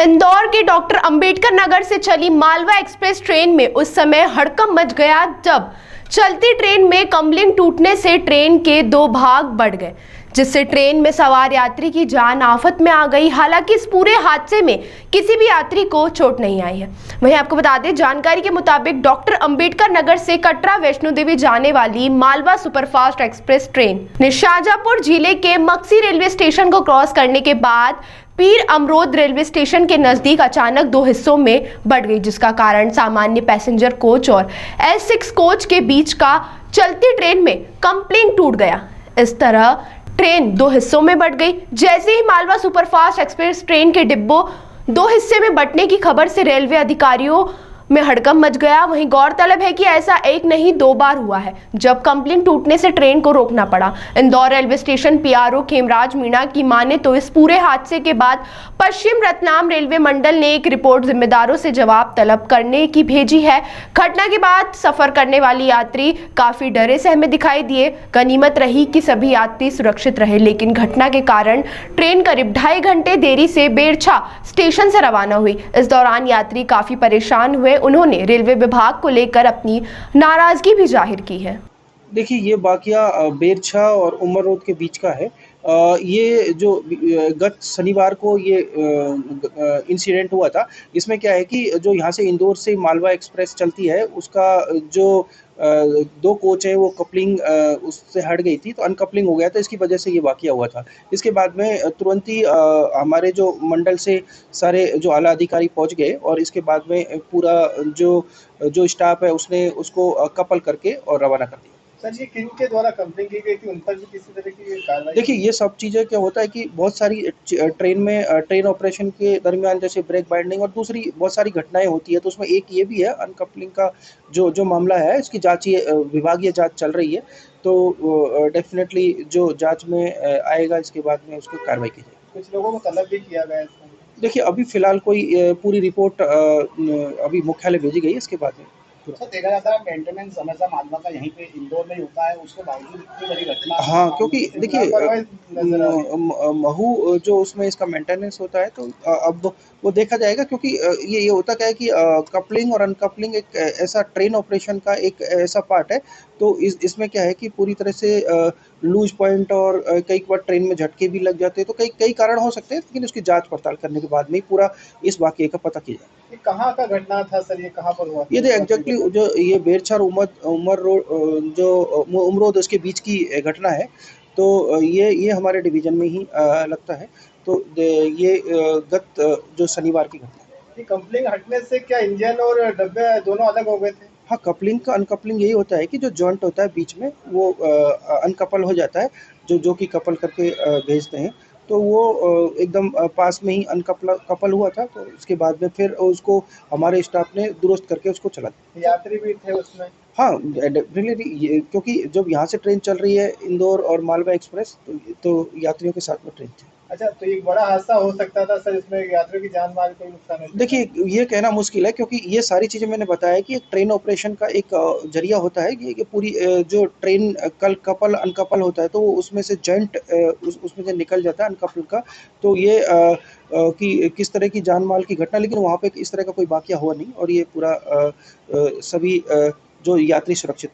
इंदौर के डॉक्टर अंबेडकर नगर से चली मालवा एक्सप्रेस ट्रेन में उस समय हड़कंप मच गया जब चलती ट्रेन में कम्बलिंग टूटने से ट्रेन के दो भाग बढ़ गए, जिससे ट्रेन में सवार यात्री की जान आफत में आ गई। हालांकि इस पूरे हादसे में किसी भी यात्री को चोट नहीं आई है। वहीं आपको बता दें, जानकारी के मुताबिक डॉक्टर अंबेडकर नगर से कटरा वैष्णो देवी जाने वाली मालवा सुपरफास्ट एक्सप्रेस ट्रेन ने शाहजहांपुर जिले के मक्सी रेलवे स्टेशन को क्रॉस करने के बाद पीर अमरोद रेलवे स्टेशन के नजदीक अचानक दो हिस्सों में बढ़ गई, जिसका कारण सामान्य पैसेंजर कोच और S6 कोच के बीच का चलती ट्रेन में कम्बलिंग टूट गया। इस तरह ट्रेन दो हिस्सों में बंट गई। जैसे ही मालवा सुपरफास्ट एक्सप्रेस ट्रेन के डिब्बों दो हिस्से में बंटने की खबर से रेलवे अधिकारियों में हड़कंप मच गया। वहीं गौरतलब है कि ऐसा एक नहीं दो बार हुआ है जब कम्बलिंग टूटने से ट्रेन को रोकना पड़ा। Indore railway station PRO Khemraj Meena की माने तो इस पूरे हादसे के बाद पश्चिम रतलाम रेलवे मंडल ने एक रिपोर्ट जिम्मेदारों से जवाब तलब करने की भेजी है। घटना के बाद सफर करने वाले यात्री काफी डरे सहमे दिखाई दिए। गनीमत रही कि सभी यात्री सुरक्षित रहे, लेकिन घटना के कारण ट्रेन करीब 2.5 घंटे देरी से बेरछा स्टेशन से रवाना हुई। इस दौरान यात्री काफी परेशान हुए। उन्होंने रेलवे विभाग को लेकर अपनी नाराजगी भी जाहिर की है। देखिए, ये वाकया बेरछा और उमर रोड के बीच का है। ये जो गत शनिवार को ये इंसिडेंट हुआ था, इसमें क्या है कि जो यहाँ से इंदौर से मालवा एक्सप्रेस चलती है, उसका जो दो कोच है वो कपलिंग उससे हट गई थी, तो अनकपलिंग हो गया था। इसकी वजह से ये वाकया हुआ था। इसके बाद में तुरंत ही हमारे जो मंडल से सारे जो आला अधिकारी पहुँच गए और इसके बाद में पूरा जो स्टाफ है उसने उसको कपल करके और रवाना कर दिया। सर, ये किनके द्वारा कंप्लेंट की गई थी, उन पर भी किसी तरह की कार्रवाई? देखिए, ये सब चीज़ें क्या होता है कि बहुत सारी ट्रेन में ट्रेन ऑपरेशन के दरमियान जैसे ब्रेक बाइंडिंग और दूसरी बहुत सारी घटनाएं होती है, तो उसमें एक ये भी है अनकपलिंग का जो मामला है, इसकी विभागीय जांच चल रही है। तो डेफिनेटली जो जांच में आएगा, इसके बाद में उसकी कार्रवाई की जाएगी। कुछ लोगों को तलब भी किया गया है। देखिए, अभी फिलहाल कोई पूरी रिपोर्ट अभी मुख्यालय भेजी गई है, इसके बाद में तो देखा जाता है मेंटेनेंस हमेशा मालवा का यहीं पे इंदौर में ही होता है, उसके बावजूद इतनी बड़ी घटना। हाँ, क्योंकि देखिए महू जो उसमें इसका मेंटेनेंस होता है, तो अब वो देखा जाएगा, क्योंकि ये होता क्या है कि कपलिंग और अनकपलिंग एक ऐसा ट्रेन ऑपरेशन का एक ऐसा पार्ट है। तो इसमें क्या है कि पूरी तरह से लूज पॉइंट और कई बार ट्रेन में झटके भी लग जाते हैं, तो कई कारण हो सकते हैं, लेकिन उसकी जांच पड़ताल करने के बाद में ही पूरा इस वाकये का पता किया जाएगा। ये कहाँ का घटना था सर, ये कहाँ पर हुआ? ये एग्जैक्टली जो ये बेरछा और उमर रोड जो उमरोद उसके बीच की घटना है। तो ये हमारे डिवीजन में ही लगता है। तो ये गत जो शनिवार की घटना है। ये कपलिंग हटने से क्या इंजन और डब्बे दोनों अलग हो गए थे? हाँ, कपलिंग का अनकपलिंग यही होता है कि जो जॉइंट होता है बीच में, वो अनकपल हो जाता है, जो कि कपल करके भेजते हैं। तो वो एकदम पास में ही कपल हुआ था। तो उसके बाद में फिर उसको हमारे स्टाफ ने दुरुस्त करके उसको चला दिया। यात्री भी थे उसमें? हाँ, डेफिनेटली, क्योंकि जब यहाँ से ट्रेन चल रही है इंदौर और मालवा एक्सप्रेस, तो यात्रियों के साथ में ट्रेन थी। अच्छा, तो एक बड़ा हादसा हो सकता था सर, इसमें यात्रियों की जान माल कोई नुकसान नहीं? देखिए, ये कहना मुश्किल है, क्योंकि ये सारी चीज़ें मैंने बताया कि एक ट्रेन ऑपरेशन का एक जरिया होता है कि पूरी जो ट्रेन कपल अनकपल होता है, तो उसमें से जॉइंट उसमें से निकल जाता है अनकपल का। तो ये कि किस तरह की जान माल की घटना, लेकिन वहाँ पे इस तरह का कोई वाकया हुआ नहीं और ये पूरा सभी जो यात्री सुरक्षित